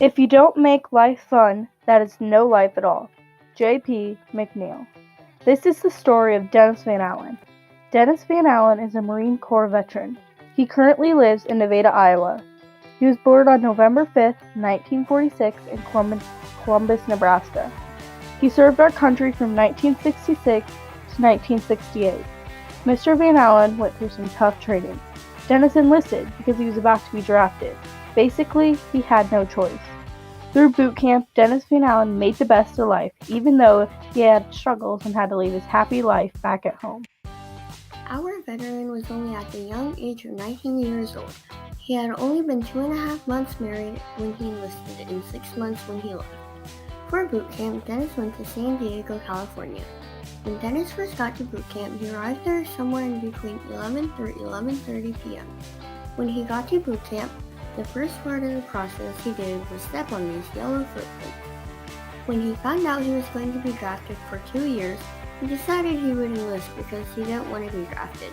If you don't make life fun, that is no life at all. J.P. McNeil. This is the story of Dennis Van Allen. Dennis Van Allen is a Marine Corps veteran. He currently lives in Nevada, Iowa. He was born on November 5, 1946 in Columbus, Nebraska. He served our country from 1966 to 1968. Mr. Van Allen went through some tough training. Dennis enlisted because he was about to be drafted. Basically, he had no choice. Through boot camp, Dennis Van Allen made the best of life, even though he had struggles and had to leave his happy life back at home. Our veteran was only at the young age of 19 years old. He had only been 2.5 months married when he enlisted and 6 months when he left. For boot camp, Dennis went to San Diego, California. When Dennis first got to boot camp, he arrived there somewhere in between 11 through 11:30 p.m. When he got to boot camp, the first part of the process he did was step on these yellow footprints. When he found out he was going to be drafted for 2 years, he decided he would enlist because he didn't want to be drafted.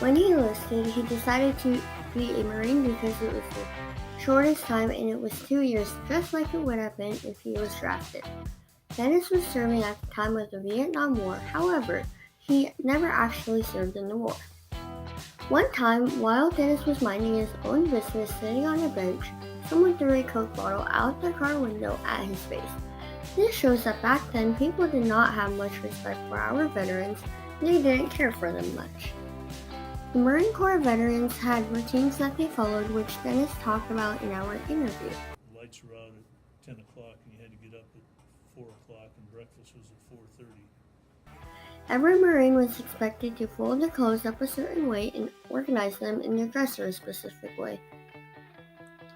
When he enlisted, he decided to be a Marine because it was the shortest time and it was 2 years, just like it would have been if he was drafted. Dennis was serving at the time of the Vietnam War, however, he never actually served in the war. One time, while Dennis was minding his own business sitting on a bench, someone threw a Coke bottle out the car window at his face. This shows that back then people did not have much respect for our veterans and they didn't care for them much. The Marine Corps veterans had routines that they followed, which Dennis talked about in our interview. The lights were out at 10 o'clock and you had to get up at 4 o'clock and breakfast was at 4:30. Every Marine was expected to fold the clothes up a certain way and organize them in their dresser a specific way.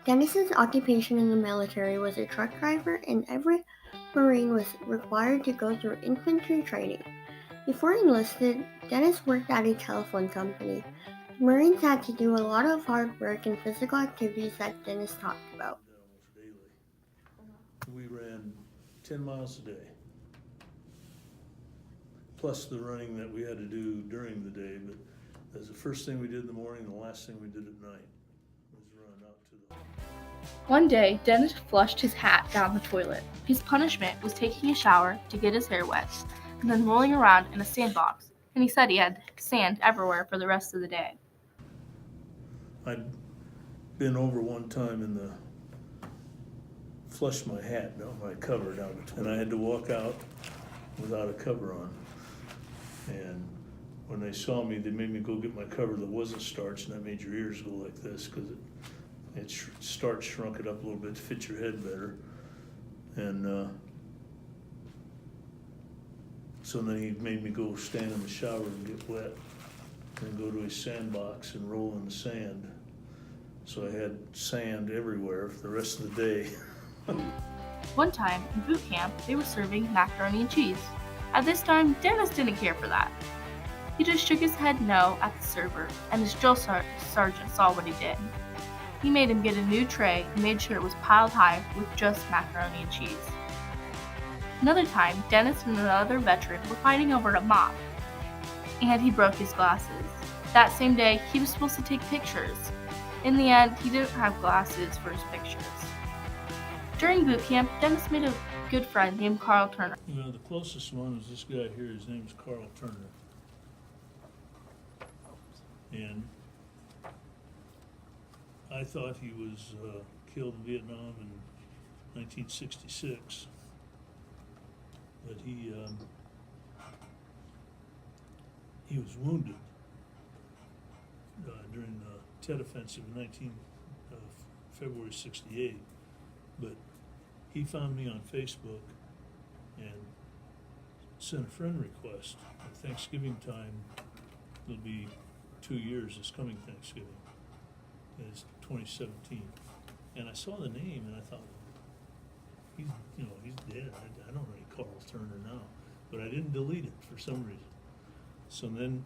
Dennis's occupation in the military was a truck driver, and every Marine was required to go through infantry training. Before he enlisted, Dennis worked at a telephone company. The Marines had to do a lot of hard work and physical activities that Dennis talked about. We ran 10 miles a day, plus the running that we had to do during the day, but that's the first thing we did in the morning and the last thing we did at night was run out to the... One day, Dennis flushed his hat down the toilet. His punishment was taking a shower to get his hair wet, and then rolling around in a sandbox, and he said he had sand everywhere for the rest of the day. I'd been over one time in the... flushed my hat down, my cover down, and I had to walk out without a cover on. And when they saw me, they made me go get my cover that wasn't starched, and that made your ears go like this because starch shrunk it up a little bit to fit your head better. And so then he made me go stand in the shower and get wet and go to his sandbox and roll in the sand. So I had sand everywhere for the rest of the day. One time, in boot camp, they were serving macaroni and cheese. At this time, Dennis didn't care for that. He just shook his head no at the server, and his drill sergeant saw what he did. He made him get a new tray and made sure it was piled high with just macaroni and cheese. Another time, Dennis and another veteran were fighting over a mop, and he broke his glasses. That same day, he was supposed to take pictures. In the end, he didn't have glasses for his pictures. During boot camp, Dennis made a good friend named Carl Turner. You know, the closest one was this guy here. His name's Carl Turner. And I thought he was killed in Vietnam in 1966. But he was wounded during the Tet Offensive in February '68. But he found me on Facebook and sent a friend request. At Thanksgiving time, it'll be 2 years this coming Thanksgiving. It's 2017. And I saw the name and I thought, he's dead. I don't know any Carl Turner now. But I didn't delete it for some reason. So then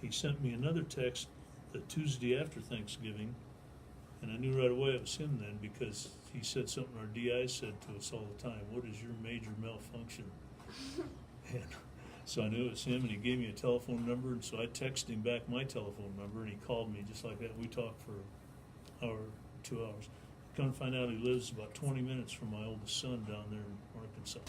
he sent me another text the Tuesday after Thanksgiving, and I knew right away it was him then because he said something our DI said to us all the time: "What is your major malfunction?" And so I knew it was him, and he gave me a telephone number, and so I texted him back my telephone number, and he called me just like that. We talked for an hour, 2 hours. come to find out he lives about 20 minutes from my oldest son down there in Arkansas.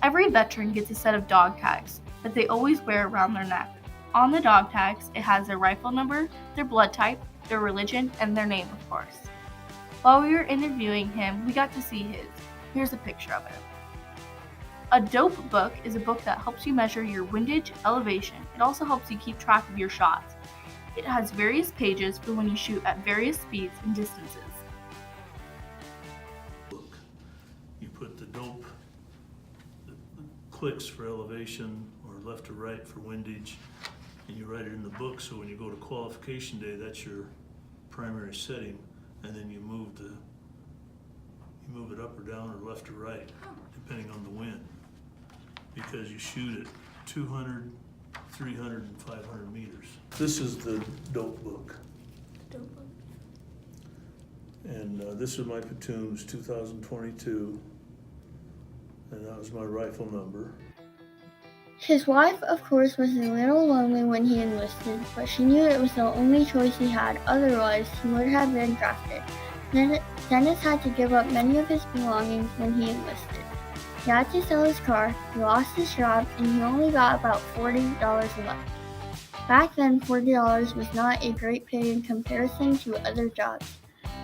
Every veteran gets a set of dog tags that they always wear around their neck. On the dog tags, it has their rifle number, their blood type, their religion, and their name, of course. While we were interviewing him, we got to see his. Here's a picture of it. A dope book is a book that helps you measure your windage, elevation. It also helps you keep track of your shots. It has various pages for when you shoot at various speeds and distances. Look, you put the dope, the clicks for elevation or left to right for windage, and you write it in the book, so when you go to qualification day, that's your primary setting, and then you move it up or down or left or right, depending on the wind, because you shoot at 200, 300, and 500 meters. This is the dope book. And this is my platoon's 2022, and that was my rifle number. His wife, of course, was a little lonely when he enlisted, but she knew it was the only choice he had, otherwise he would have been drafted. Dennis had to give up many of his belongings when he enlisted. He had to sell his car, he lost his job, and he only got about $40 left. Back then, $40 was not a great pay in comparison to other jobs.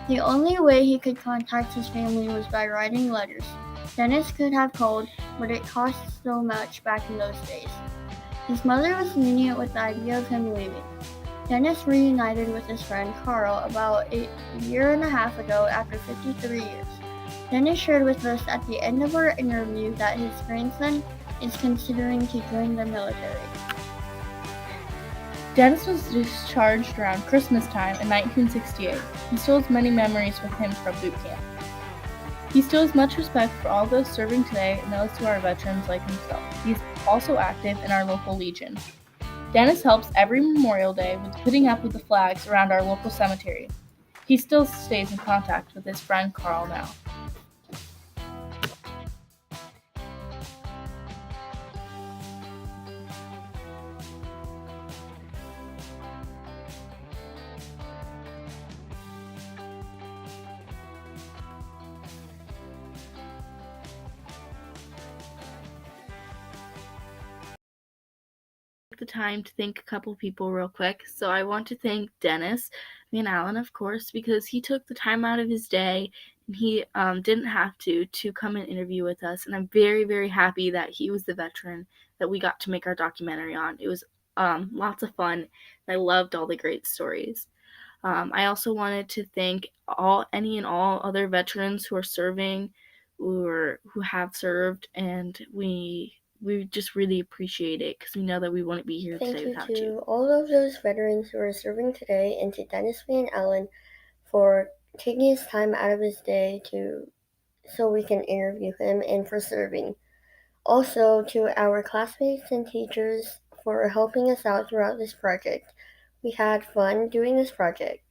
The only way he could contact his family was by writing letters. Dennis could have called, but it cost so much back in those days. His mother was lenient with the idea of him leaving. Dennis reunited with his friend Carl about a year and a half ago after 53 years. Dennis shared with us at the end of our interview that his grandson is considering to join the military. Dennis was discharged around Christmas time in 1968. He still has many memories with him from boot camp. He still has much respect for all those serving today and those who are veterans like himself. He's also active in our local Legion. Dennis helps every Memorial Day with putting up with the flags around our local cemetery. He still stays in contact with his friend Carl now. The time to thank a couple people real quick. So I want to thank Dennis Van Allen, of course, because he took the time out of his day and he didn't have to come and interview with us. And I'm very, very happy that he was the veteran that we got to make our documentary on. It was lots of fun. And I loved all the great stories. I also wanted to thank any and all other veterans who are serving or who have served, and we just really appreciate it because we know that we wouldn't be here today without you. Thank you to all of those veterans who are serving today, and to Dennis Van Allen for taking his time out of his day so we can interview him, and for serving. Also to our classmates and teachers for helping us out throughout this project. We had fun doing this project.